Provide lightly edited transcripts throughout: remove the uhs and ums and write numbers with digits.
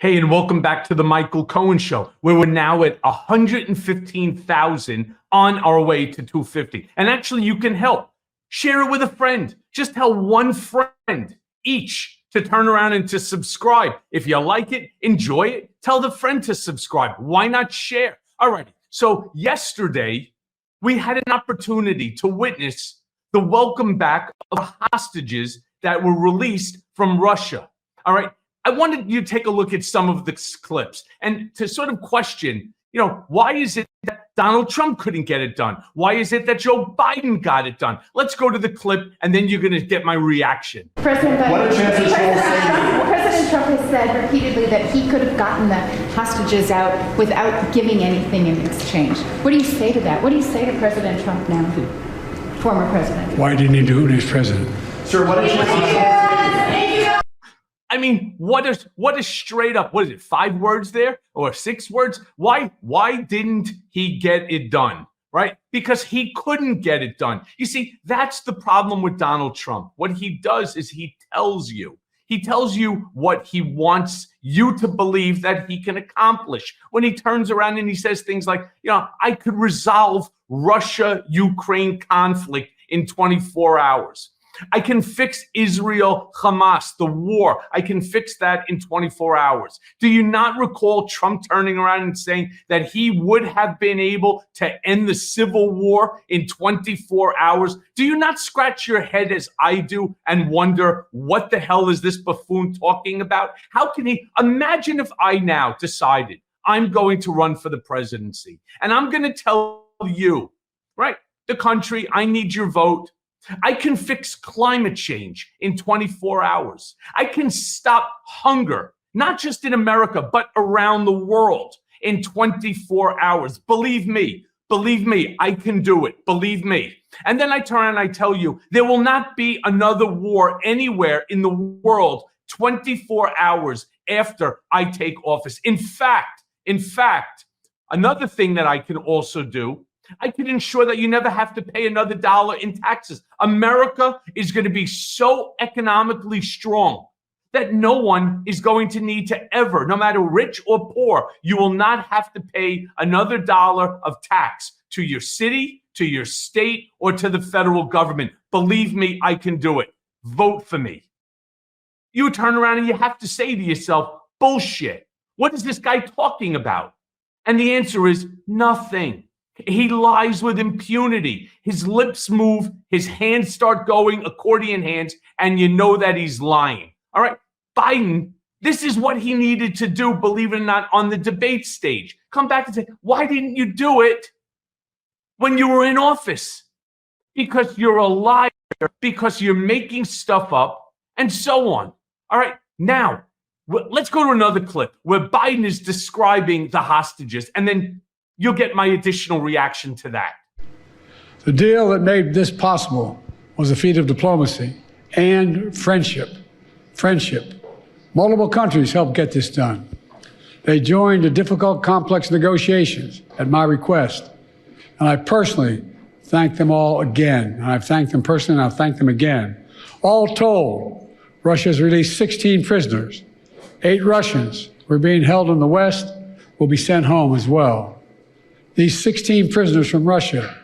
Hey, and welcome back to the Michael Cohen Show, where we're now at 115,000 on our way to 250. And actually, you can help. Share it with a friend. Just tell one friend each to turn around and to subscribe. If you like it, enjoy it, tell the friend to subscribe. Why not share? All right. So yesterday, we had an opportunity to witness the welcome back of hostages that were released from Russia. All right. I wanted you to take a look at some of the clips and to sort of question, why is it that Donald Trump couldn't get it done? Why is it that Joe Biden got it done? Let's go to the clip, and then you're going to get my reaction. President Trump has said repeatedly that he could have gotten the hostages out without giving anything in exchange. What do you say to that? What do you say to President Trump now, former president? Why didn't he do it when he was president? Sir, what is your I mean, what is straight up? What is it? 5 words there or 6 words? Why didn't he get it done? Right? Because he couldn't get it done. You see, that's the problem with Donald Trump. What he does is he tells you what he wants you to believe that he can accomplish. When he turns around and he says things like, I could resolve Russia-Ukraine conflict in 24 hours. I can fix Israel-Hamas, the war. I can fix that in 24 hours. Do you not recall Trump turning around and saying that he would have been able to end the civil war in 24 hours? Do you not scratch your head as I do and wonder, what the hell is this buffoon talking about? How can he? Imagine if I now decided I'm going to run for the presidency and I'm going to tell you, right, the country, I need your vote. I can fix climate change in 24 hours. I can stop hunger, not just in America, but around the world in 24 hours. Believe me, I can do it. Believe me. And then I turn and I tell you, there will not be another war anywhere in the world 24 hours after I take office. In fact, another thing that I can also do, I can ensure that you never have to pay another dollar in taxes. America is going to be so economically strong that no one is going to need to ever, no matter rich or poor, you will not have to pay another dollar of tax to your city, to your state, or to the federal government. Believe me, I can do it. Vote for me. You turn around and you have to say to yourself, bullshit. What is this guy talking about? And the answer is nothing. He lies with impunity. His lips move, his hands start going, accordion hands, and you know that he's lying. All right, Biden, this is what he needed to do, believe it or not, on the debate stage. Come back and say, why didn't you do it when you were in office? Because you're a liar, because you're making stuff up, and so on. All right, now, let's go to another clip where Biden is describing the hostages, and then you'll get my additional reaction to that. The deal that made this possible was a feat of diplomacy and friendship. Multiple countries helped get this done. They joined the difficult, complex negotiations at my request. And I personally thank them all again. And I've thanked them personally, and I'll thank them again. All told, Russia has released 16 prisoners. 8 Russians who are being held in the West will be sent home as well. These 16 prisoners from Russia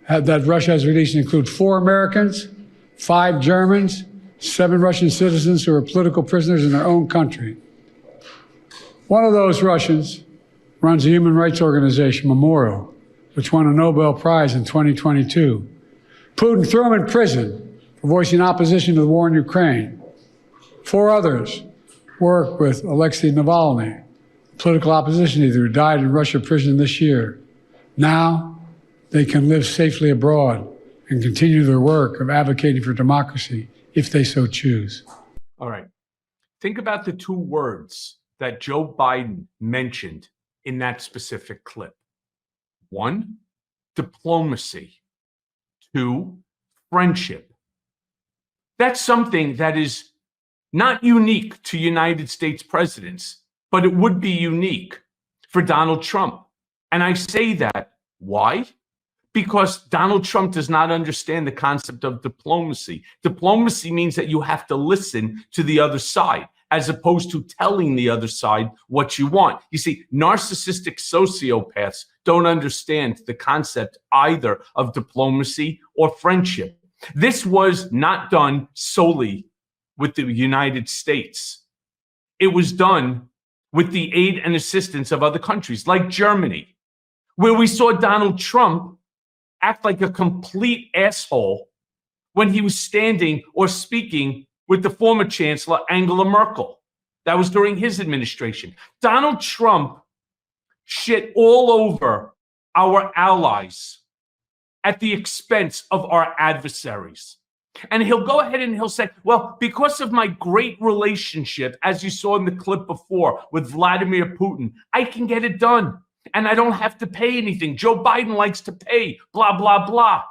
that Russia has released include 4 Americans, 5 Germans, 7 Russian citizens who are political prisoners in their own country. One of those Russians runs a human rights organization, Memorial, which won a Nobel Prize in 2022. Putin threw him in prison for voicing opposition to the war in Ukraine. 4 others work with Alexei Navalny, political opposition leader who died in Russia prison this year. Now they can live safely abroad and continue their work of advocating for democracy if they so choose. All right. Think about the 2 words that Joe Biden mentioned in that specific clip. 1, diplomacy. 2, friendship. That's something that is not unique to United States presidents, but it would be unique for Donald Trump. And I say that, why? Because Donald Trump does not understand the concept of diplomacy. Diplomacy means that you have to listen to the other side. as opposed to telling the other side what you want. You see, narcissistic sociopaths don't understand the concept either of diplomacy or friendship. This was not done solely with the United States. It was done with the aid and assistance of other countries like Germany, where we saw Donald Trump act like a complete asshole when he was standing or speaking with the former Chancellor Angela Merkel. That was during his administration. Donald Trump shit all over our allies at the expense of our adversaries. And he'll go ahead and he'll say, well, because of my great relationship, as you saw in the clip before with Vladimir Putin, I can get it done. And I don't have to pay anything. Joe Biden likes to pay, blah, blah, blah.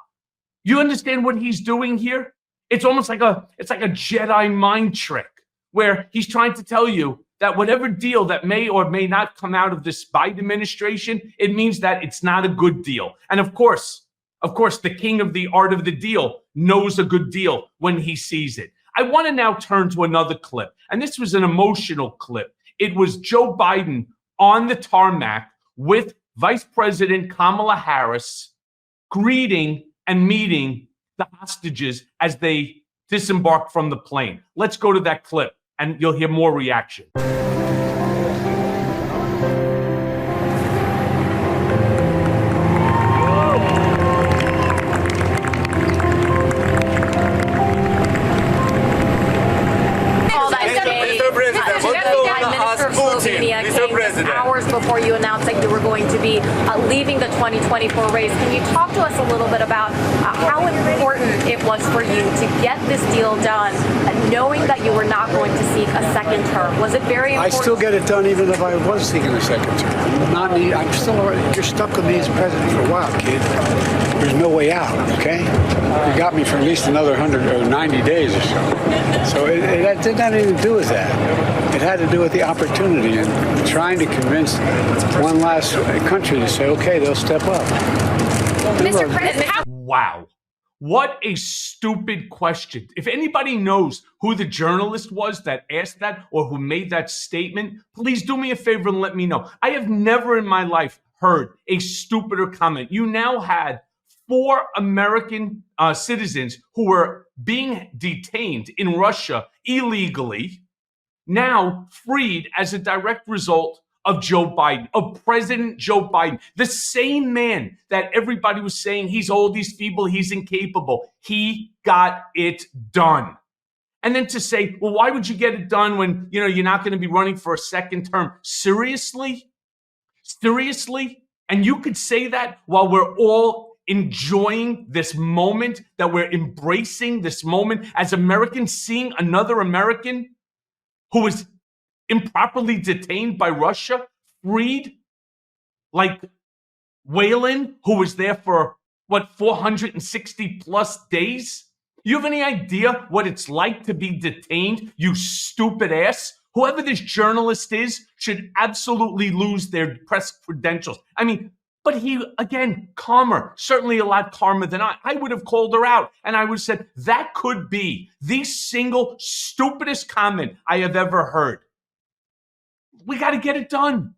You understand what he's doing here? It's almost like a Jedi mind trick where he's trying to tell you that whatever deal that may or may not come out of this Biden administration, it means that it's not a good deal. And of course, the king of the art of the deal knows a good deal when he sees it. I want to now turn to another clip. And this was an emotional clip. It was Joe Biden on the tarmac with Vice President Kamala Harris greeting and meeting the hostages as they disembarked from the plane. Let's go to that clip and you'll hear more reaction. Hours before you announced that you were going to be leaving the 2024 race. Can you talk to us a little bit about how important it was for you to get this deal done, knowing that you were not going to seek a second term? Was it very important? I still get it done even if I was seeking a second term. I'm still, you're stuck with me as president for a while, kid. There's no way out, okay? You got me for at least another 100 or 90 days or so. So it did not even do with that. It had to do with the opportunity and trying to convince one last country to say, okay, they'll step up. Mr. President, Wow. What a stupid question. If anybody knows who the journalist was that asked that or who made that statement, please do me a favor and let me know. I have never in my life heard a stupider comment. You now had 4 American citizens who were being detained in Russia illegally, now freed as a direct result of Joe Biden, of President Joe Biden, the same man that everybody was saying he's old, he's feeble, he's incapable. He got it done. And then to say, well, why would you get it done when, you're not going to be running for a second term? Seriously? Seriously? And you could say that while we're all enjoying this moment, that we're embracing this moment as Americans, seeing another American who was improperly detained by Russia, freed, like Whalen, who was there for, 460 plus days? You have any idea what it's like to be detained, you stupid ass? Whoever this journalist is should absolutely lose their press credentials. I mean, but he, again, calmer, certainly a lot calmer than I. I would have called her out and I would have said, that could be the single stupidest comment I have ever heard. We got to get it done.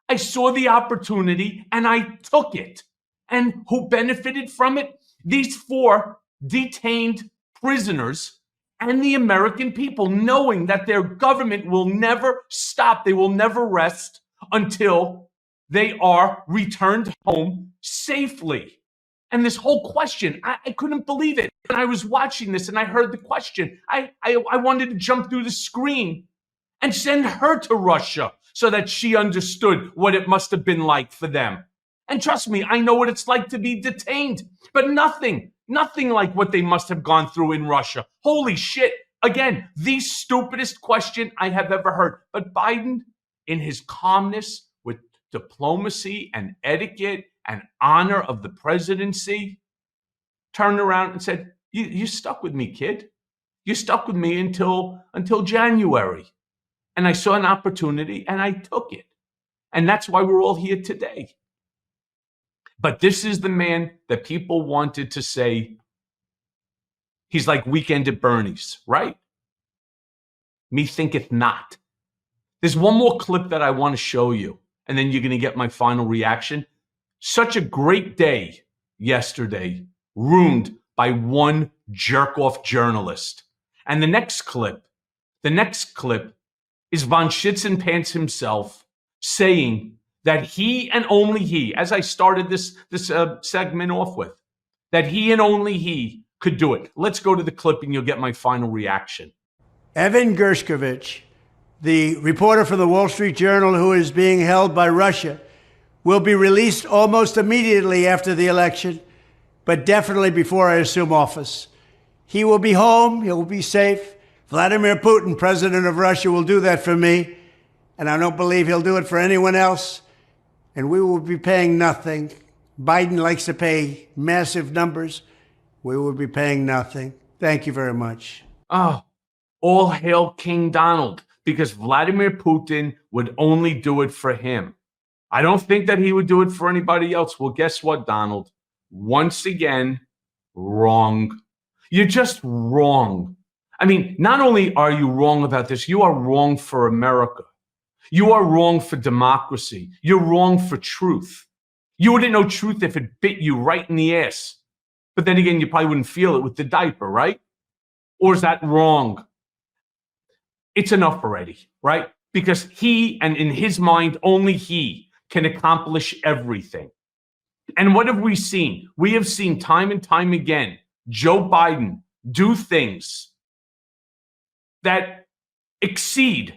I saw the opportunity and I took it. And who benefited from it? These 4 detained prisoners and the American people, knowing that their government will never stop. They will never rest until they are returned home safely. And this whole question, I couldn't believe it. When I was watching this and I heard the question, I wanted to jump through the screen and send her to Russia so that she understood what it must have been like for them. And trust me, I know what it's like to be detained, but nothing like what they must have gone through in Russia. Holy shit. Again, the stupidest question I have ever heard. But Biden, in his calmness, with diplomacy and etiquette and honor of the presidency, turned around and said, you stuck with me, kid. You stuck with me until January. And I saw an opportunity and I took it. And that's why we're all here today. But this is the man that people wanted to say, he's like Weekend at Bernie's, right? Me thinketh not. There's one more clip that I want to show you, and then you're going to get my final reaction. Such a great day yesterday, ruined by one jerk-off journalist. And the next clip is von Schützenpants himself saying that he and only he, as I started this segment off with, that he and only he could do it. Let's go to the clip and you'll get my final reaction. Evan Gershkovich, the reporter for the Wall Street Journal who is being held by Russia, will be released almost immediately after the election, but definitely before I assume office. He will be home. He will be safe. Vladimir Putin, president of Russia, will do that for me, and I don't believe he'll do it for anyone else, and we will be paying nothing. Biden likes to pay massive numbers. We will be paying nothing. Thank you very much. Oh, all hail King Donald, because Vladimir Putin would only do it for him. I don't think that he would do it for anybody else. Well, guess what, Donald? Once again, wrong. You're just wrong. I mean, not only are you wrong about this, you are wrong for America. You are wrong for democracy. You're wrong for truth. You wouldn't know truth if it bit you right in the ass. But then again, you probably wouldn't feel it with the diaper, right? Or is that wrong? It's enough already, right? Because he, and in his mind, only he can accomplish everything. And what have we seen? We have seen time and time again Joe Biden do things that exceed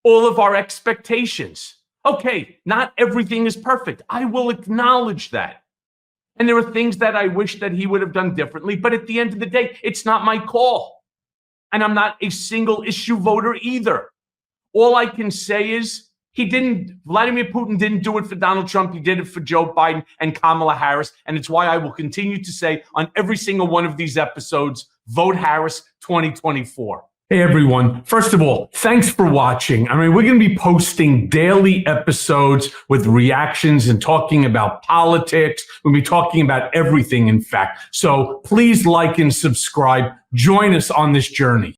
all of our expectations. Okay, not everything is perfect. I will acknowledge that. And there are things that I wish that he would have done differently, but at the end of the day, it's not my call. And I'm not a single issue voter either. All I can say is Vladimir Putin didn't do it for Donald Trump. He did it for Joe Biden and Kamala Harris. And it's why I will continue to say on every single one of these episodes, vote Harris 2024. Hey, everyone. First of all, thanks for watching. I mean, we're going to be posting daily episodes with reactions and talking about politics. We'll be talking about everything, in fact. So please like and subscribe. Join us on this journey.